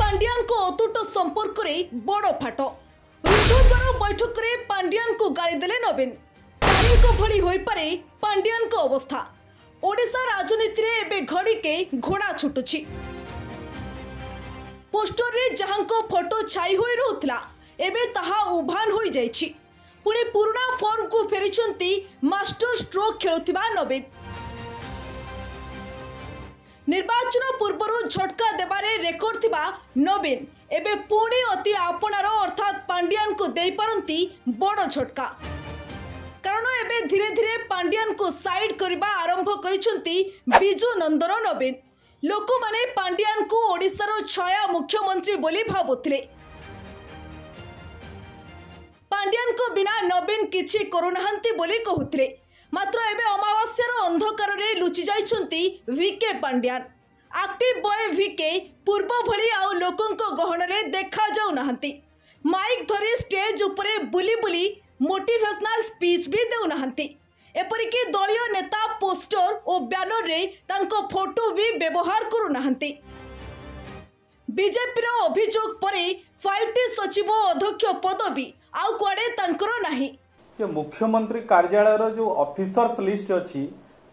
पांड्यान को अतुट संपर्क में बड़ फाट रुद्धद्वार बैठक में पांड्यान को गाली देले नवीन भली होई पारे पांड्यान को अवस्था ओडिशा राजनीति रे एबे घड़ी के घोड़ा छुटुछि पोस्टर रे जहां को फोटो छाई होई रहउतला एबे ताहा उभान होई जाइछि पुणी पुराना फॉर्म को फेरिचंती मास्टर स्ट्रोक खेलुथिबा नवीन निर्वाचन पूर्व झटका देबारे रेकर्ड थिबा नवीन एबे पुणी अति आपणार अर्थात पांड्यान को देई पारंती बड़ झटका कारण एबे धीरे धीरे पांड्यान को साइड करबा आरंभ करिसंती बिजू नंदन नवीन लोक माने पांड्यान को ओडिशार छाया मुख्यमंत्री बोली भाबुथिले पांड्यान को बिना नवीन किछि करुनाहंती बोली कहउथिले मात्र एबे अमावास्यार अंधकार रे लुचि जाइछंती VK Pandian active boy VK पूर्व भली आउ लोकंक गहन रे देखा जाउ नाहंती माइक धरी स्टेज उपरे बुली बुली मोटिवेशनल स्पीच भी देउ नाहंती एपरिकी दलीय नेता पोस्टर और बैनर रे तांको फोटो भी व्यवहार करू नाहंती बीजेपी रो अभियोग परे 5टी सचिव अध्यक्ष पदवी आउ कुआडे तांकर नाही जे मुख्यमंत्री कार्यालय रो जो ऑफिसर्स लिस्ट अछि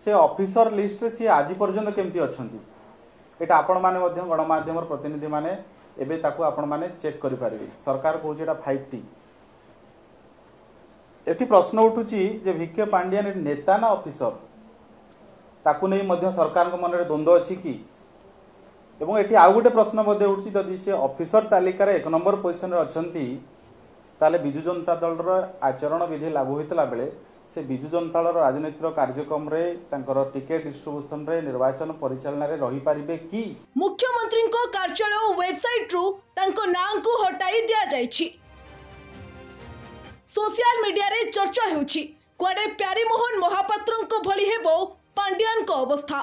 से ऑफिसर लिस्ट रे से आज पर्यंत केमती अछंती एटा आपण माने मध्य गणमाध्यम प्रतिनिधि माने एबे ताकू आपण माने चेक करि पारिबे सरकार कहू जेटा 5टी एठी प्रश्न उठुची जे वीके पांड्यान नेता ना ऑफिसर ताकू नै मध्य सरकार को मन रे द्वंद्व अछि कि एवं एठी आ गोटे प्रश्न मध्य उठुची जदि से ऑफिसर तालिका रे 1 नंबर पोजीशन रे अछंती ताले बिजु जनता दल रो आचरण विधि लागू होइतला बेले से बिजु जनता दल राजनीतिर कार्यक्रम रे तांकर टिकेट डिस्ट्रीब्यूशन रे निर्वाचन परिचालन रे रही पारिबे कि मुख्यमंत्री को कार्यालय वेबसाइट रु तांको नाम को हटाई दिया जाइछि सोशल मीडिया रे चर्चा हेउछि कुआडे प्यारीमोहन महापात्रन को भली हेबो पांड्यान को अवस्था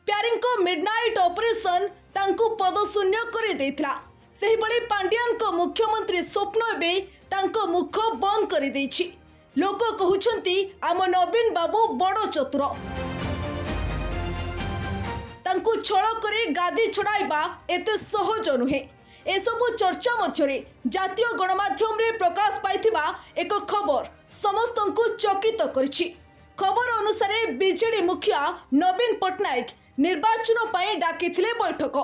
प्यारी को मिडनाइट ऑपरेशन तांको पदशून्य कर देथिला सेही बळी पांड्यान को मुख्यमंत्री स्वप्न एबे तांको मुख बंद कर देछि लोक कहउछंती आम नवीन बाबू बड़ चतुर तांको छळ करे गादी छडाइबा एते सहज नुहे एसबु चर्चा मध्यरे जातीय गणमाध्यम रे प्रकाश पाइथिबा एक खबर समस्त को चकित करछि खबर अनुसार बीजेडी मुखिया नवीन पटनायक निर्वाचन पाए डाकिथिले बैठक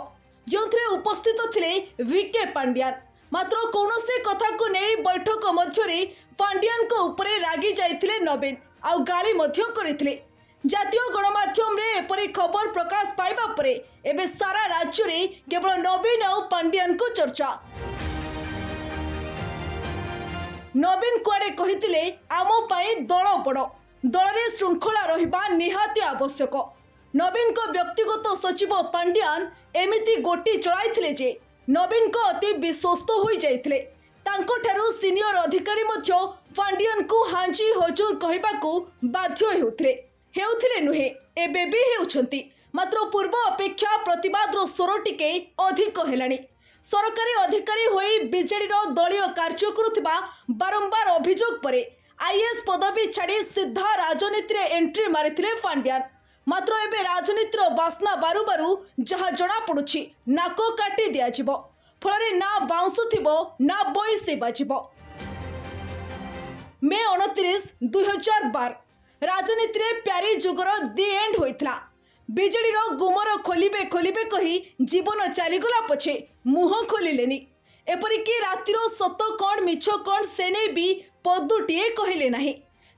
जोंथरे उपस्थित थिले वीके पांड्यान मात्र कौनसे कथा को नै बैठक मध्यरे पांड्यान को ऊपर रागी जाइथिले नवीन आउ गाली मध्य करिथिले जातीय गणमाध्यम रे एपरी खबर प्रकाश पाइबा परे एबे सारा राज्य रे केवल नवीन और पांड्यान को चर्चा नवीन कुआडे कहिथिले आमो पाई दल बड़ दल रे श्रृंखला रहिबा निहाती आवश्यक नवीन को व्यक्तिगत सचिव पांड्यान एमिति गोटी चलाइथिले जे नवीन को अति विश्वस्त होई जाइथिले तांको ठारू सीनियर अधिकारी मध्य पांड्यान को हांजी हजूर कहिबाकू बाध्य हेउथिले नुहे एबे भी हेउछंती मात्र पूर्व अपेक्षा प्रतिवाद रो स्वर टिके अधिक हेलानी सरकारी अधिकारी होई बीजेडी रो दलीय कार्य करुथिबा बारंबार अभियोग परे आईएएस पदवी छाड़ी सीधा राजनीति रे एंट्री मारिथिले पांड्यान मात्र एबे राजनीतिर बास्ना बारु बारु जहा जना पड़ुछि नाको काटी दिया जिवो फलरे ना बाउंसुथिबो ना बइसे बाजिबो मे 29 2012 राजनीति रे प्यारी जुगर दि एंड होइतला बीजेडी रो गुमर खोलिबे खोलिबे कही जीवन चलीगला पछे मुह खोलिलेनी एपरिकी रातिरो सत कौन मिछ कौन सेने भी पदुटीए कहले नाही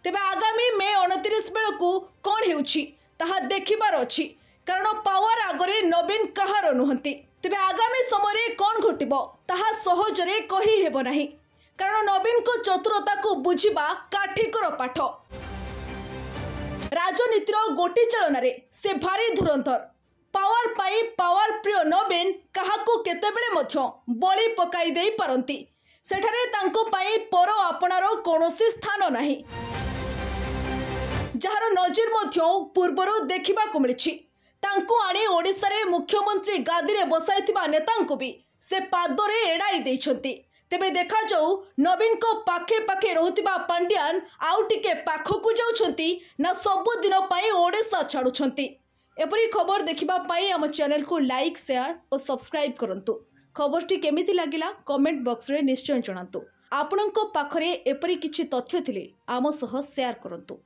तेबे आगामी मे 29 बेलकू कौन हेउछि ताहा देखिबार अछि कारण पावर आगरे नवीन कहार नुहंती तेबे आगामी समय कौन घटिबो ताहा सहज रे कही हेबो नाही कारण नवीन को चतुरता को बुझिबा काठिकर पाठ राजनीतिर गोटी चालन रे से भारी धुरंधर पावर पाई पावर प्रिय नवीन काहाको केतेबेले मध्य बळी पकाई देई पारंती सेठारे तांको पाई पर आपणार कोनोसी स्थान नाही जार नजर मध्य पूर्वर देखा मिली तांको आनी ओडिशा रे मुख्यमंत्री गादी रे बसाइथिबा नेतांको भी से पादरे एड़ाई देइछंती तेबे देखा जाऊ नवीन को पाखे पाखे रहुतिबा पांड्यान आउ टिके पाखकु जाउछंती ना सब दिन पई ओडिशा छाडुछंती एपरी खबर देखिबा पाई आम चैनल को लाइक शेयर और सब्सक्राइब करंतु। खबरटी केमिति लागिला कमेंट बॉक्स रे निश्चय जणांतु। आपणक पाखरे एपरी किछि तथ्य थिले आम सह शेयर करंतु।